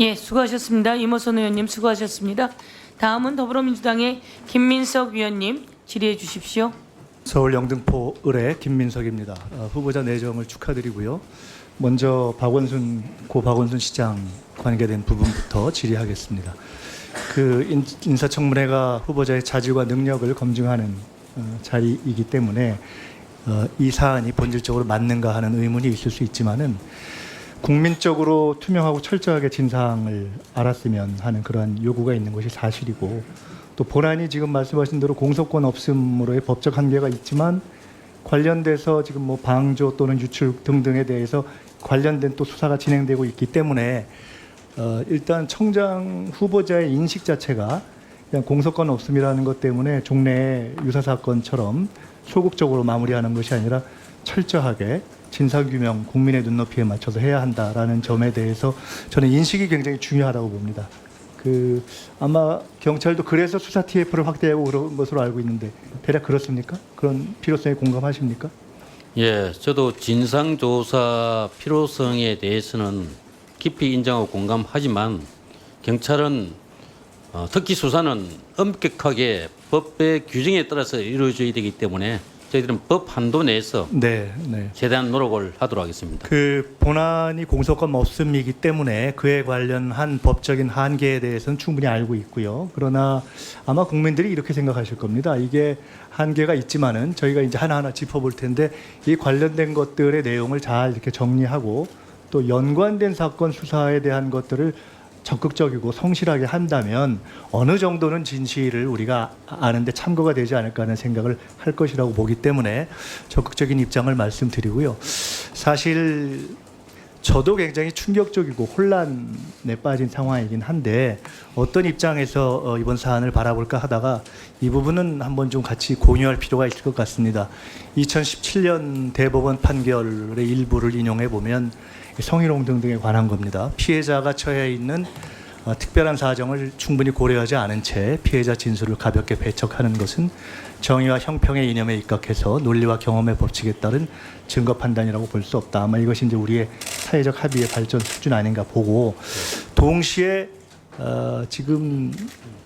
예, 수고하셨습니다. 이모선 의원님 수고하셨습니다. 다음은 더불어민주당의 김민석 위원님 질의해 주십시오. 서울 영등포 을의 김민석입니다. 후보자 내정을 축하드리고요. 먼저 고 박원순 시장 관계된 부분부터 질의하겠습니다. 인사청문회가 후보자의 자질과 능력을 검증하는 자리이기 때문에 이 사안이 본질적으로 맞는가 하는 의문이 있을 수 있지만은 국민적으로 투명하고 철저하게 진상을 알았으면 하는 그러한 요구가 있는 것이 사실이고, 또 본안이 지금 말씀하신 대로 공소권 없음으로의 법적 한계가 있지만 관련돼서 지금 뭐 방조 또는 유출 등등에 대해서 관련된 또 수사가 진행되고 있기 때문에 일단 청장 후보자의 인식 자체가 그냥 공소권 없음이라는 것 때문에 종래 유사 사건처럼 소극적으로 마무리하는 것이 아니라 철저하게 진상규명, 국민의 눈높이에 맞춰서 해야 한다라는 점에 대해서 저는 인식이 굉장히 중요하다고 봅니다. 아마 경찰도 그래서 수사 TF를 확대하고 그런 것으로 알고 있는데 대략 그렇습니까? 그런 필요성에 공감하십니까? 예, 저도 진상조사 필요성에 대해서는 깊이 인정하고 공감하지만 경찰은 특히 수사는 엄격하게 법의 규정에 따라서 이루어져야 되기 때문에 저희들은 법 한도 내에서 최대한 노력을 하도록 하겠습니다. 본안이 공소권 없음이기 때문에 그에 관련한 법적인 한계에 대해서는 충분히 알고 있고요. 그러나 아마 국민들이 이렇게 생각하실 겁니다. 이게 한계가 있지만은 저희가 이제 하나하나 짚어볼 텐데 이 관련된 것들의 내용을 잘 이렇게 정리하고 또 연관된 사건 수사에 대한 것들을 적극적이고 성실하게 한다면 어느 정도는 진실을 우리가 아는데 참고가 되지 않을까 하는 생각을 할 것이라고 보기 때문에 적극적인 입장을 말씀드리고요. 사실 저도 굉장히 충격적이고 혼란에 빠진 상황이긴 한데 어떤 입장에서 이번 사안을 바라볼까 하다가 이 부분은 한번 좀 같이 공유할 필요가 있을 것 같습니다. 2017년 대법원 판결의 일부를 인용해 보면 성희롱 등등에 관한 겁니다. 피해자가 처해 있는 특별한 사정을 충분히 고려하지 않은 채 피해자 진술을 가볍게 배척하는 것은 정의와 형평의 이념에 입각해서 논리와 경험의 법칙에 따른 증거 판단이라고 볼 수 없다. 아마 이것이 이제 우리의 사회적 합의의 발전 수준 아닌가 보고, 동시에 지금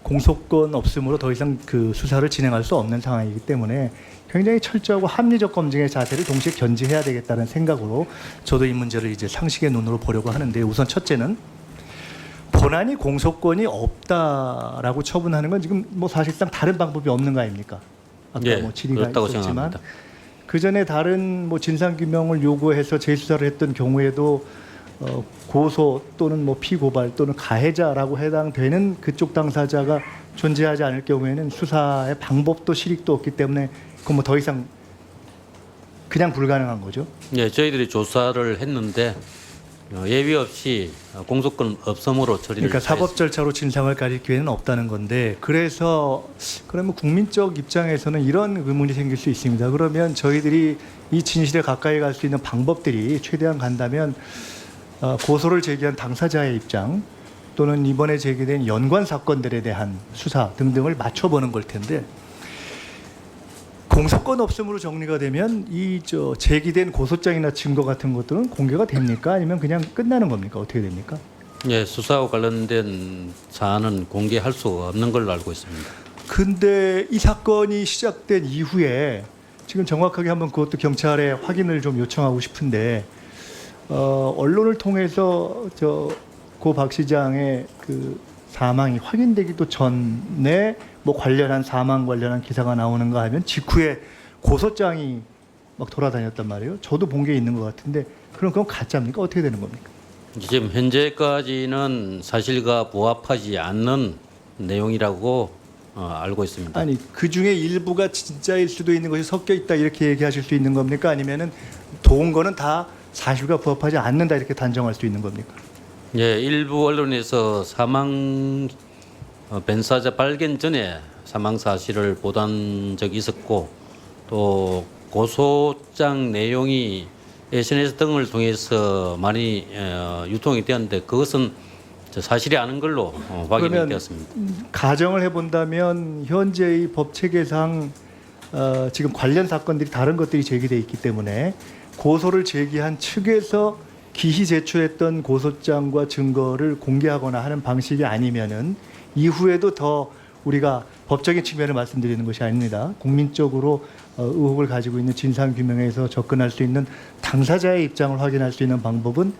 공소권 없음으로 더 이상 수사를 진행할 수 없는 상황이기 때문에 굉장히 철저하고 합리적 검증의 자세를 동시에 견지해야 되겠다는 생각으로 저도 이 문제를 이제 상식의 눈으로 보려고 하는데, 우선 첫째는 본안이 공소권이 없다라고 처분하는 건 지금 뭐 사실상 다른 방법이 없는 거 아닙니까? 아까 예, 뭐 질의가 그렇다고 있었지만 생각합니다. 그 전에 다른 뭐 진상규명을 요구해서 재수사를 했던 경우에도 고소 또는 뭐 피고발 또는 가해자라고 해당되는 그쪽 당사자가 존재하지 않을 경우에는 수사의 방법도 실익도 없기 때문에 그건 뭐 더 이상 그냥 불가능한 거죠. 예, 저희들이 조사를 했는데 예비 없이 공소권 없음으로 처리를 그러니까 사법 절차로 진상을 가릴 기회는 없다는 건데, 그래서 그러면 국민적 입장에서는 이런 의문이 생길 수 있습니다. 그러면 저희들이 이 진실에 가까이 갈 수 있는 방법들이 최대한 간다면 고소를 제기한 당사자의 입장 또는 이번에 제기된 연관 사건들에 대한 수사 등등을 맞춰보는 걸 텐데, 공소권 없음으로 정리가 되면 제기된 고소장이나 증거 같은 것들은 공개가 됩니까? 아니면 그냥 끝나는 겁니까? 어떻게 됩니까? 예, 수사와 관련된 사안은 공개할 수 없는 걸로 알고 있습니다. 근데 이 사건이 시작된 이후에 지금 정확하게 한번 그것도 경찰에 확인을 좀 요청하고 싶은데, 언론을 통해서 고 박 시장의 사망이 확인되기도 전에 뭐 관련한 사망 관련한 기사가 나오는가 하면 직후에 고소장이 막 돌아다녔단 말이에요. 저도 본 게 있는 것 같은데, 그건 가짜입니까? 어떻게 되는 겁니까? 지금 현재까지는 사실과 부합하지 않는 내용이라고 알고 있습니다. 아니, 그 중에 일부가 진짜일 수도 있는 것이 섞여 있다 이렇게 얘기하실 수 있는 겁니까? 아니면은 도운 거는 다 사실과 부합하지 않는다 이렇게 단정할 수 있는 겁니까? 예, 일부 언론에서 사망 변사자 발견 전에 사망 사실을 보도한 적이 있었고, 또 고소장 내용이 SNS 등을 통해서 많이 유통이 되었는데 그것은 사실이 아닌 걸로 확인이 되었습니다. 가정을 해본다면 현재의 법 체계상 지금 관련 사건들이 다른 것들이 제기돼 있기 때문에 고소를 제기한 측에서 기히 제출했던 고소장과 증거를 공개하거나 하는 방식이 아니면은 이후에도 더 우리가 법적인 측면을 말씀드리는 것이 아닙니다. 국민적으로 의혹을 가지고 있는 진상 규명에서 접근할 수 있는 당사자의 입장을 확인할 수 있는 방법은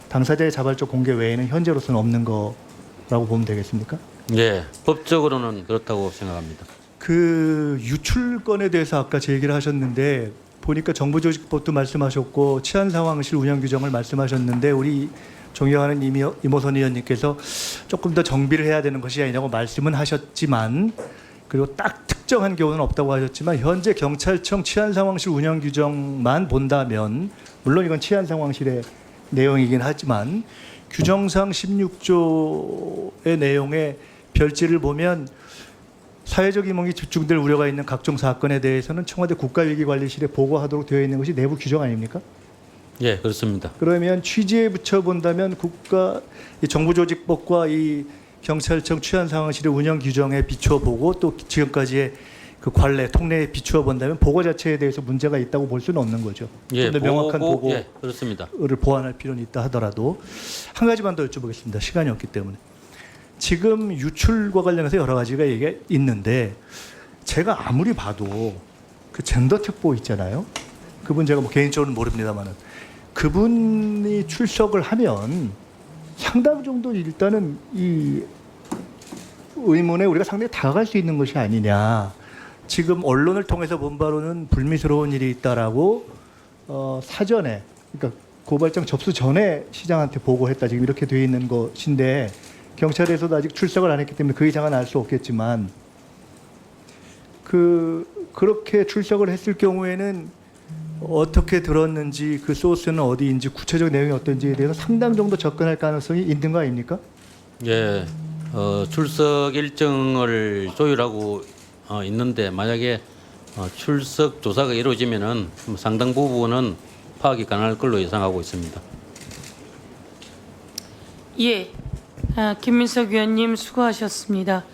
당사자의 자발적 공개 외에는 현재로서는 없는 거라고 보면 되겠습니까? 예, 법적으로는 그렇다고 생각합니다. 그 유출건에 대해서 아까 제 얘기를 하셨는데 보니까 정부조직법도 말씀하셨고 치안상황실 운영 규정을 말씀하셨는데 우리 존경하는 이모선 의원님께서 조금 더 정비를 해야 되는 것이 아니냐고 말씀은 하셨지만 그리고 딱 특정한 경우는 없다고 하셨지만 현재 경찰청 치안상황실 운영 규정만 본다면 물론 이건 치안상황실의 내용이긴 하지만 규정상 16조의 내용의 별지를 보면 사회적 이목이 집중될 우려가 있는 각종 사건에 대해서는 청와대 국가위기관리실에 보고하도록 되어 있는 것이 내부 규정 아닙니까? 예, 그렇습니다. 그러면 취지에 붙여 본다면 이 정부조직법과 이 경찰청 치안상황실의 운영 규정에 비추어 보고 또 지금까지의 그 관례 통례에 비추어 본다면 보고 자체에 대해서 문제가 있다고 볼 수는 없는 거죠. 예, 좀 더 명확한 보고를 예, 그렇습니다. 보완할 필요는 있다 하더라도 한 가지만 더 여쭤보겠습니다. 시간이 없기 때문에. 지금 유출과 관련해서 여러 가지가 얘기가 있는데 제가 아무리 봐도 그 젠더 특보 있잖아요. 그분 제가 뭐 개인적으로는 모릅니다만은 그분이 출석을 하면 상당 정도 일단은 이 의문에 우리가 상당히 다가갈 수 있는 것이 아니냐. 지금 언론을 통해서 본 바로는 불미스러운 일이 있다라고 사전에 그러니까 고발장 접수 전에 시장한테 보고했다 지금 이렇게 되어 있는 것인데 경찰에서도 아직 출석을 안 했기 때문에 그 이상은 알 수 없겠지만 그렇게 출석을 했을 경우에는 어떻게 들었는지 그 소스는 어디인지 구체적 내용이 어떤지에 대해서 상당 정도 접근할 가능성이 있는 거 아닙니까? 예, 출석 일정을 조율하고 있는데 만약에 출석 조사가 이루어지면은 상당 부분은 파악이 가능할 걸로 예상하고 있습니다. 예, 김민석 위원님 수고하셨습니다.